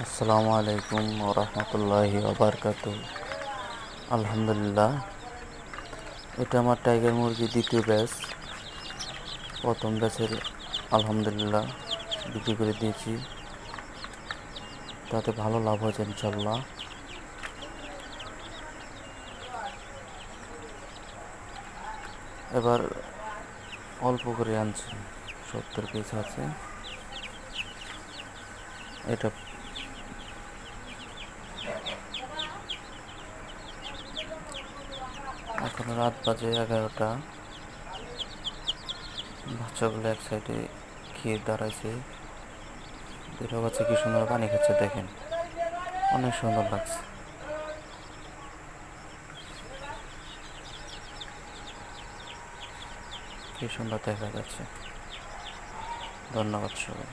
আসসালামু আলাইকুম ওরহমতুল্লাহি ওবরকাতুহ। আলহামদুলিল্লাহ, এটা আমার টাইগার মুরগি দ্বিতীয় ব্যাচ। প্রথম ব্যাচের আলহামদুলিল্লাহ বিক্রি করে দিয়েছি, তাতে ভালো লাভ হয়েছে ইনশাল্লাহ। এবার অল্প করে আনছি, 70 পিস আছে। এটা এখন রাত বাজে 11টা। বাচ্চাগুলো এক সাইডে খেয়ে দাঁড়াইছে, দুটো বাচ্চা কি সুন্দর পানি খাচ্ছে দেখেন, অনেক সুন্দর লাগছে, কি সুন্দর দেখা যাচ্ছে। ধন্যবাদ সবাই।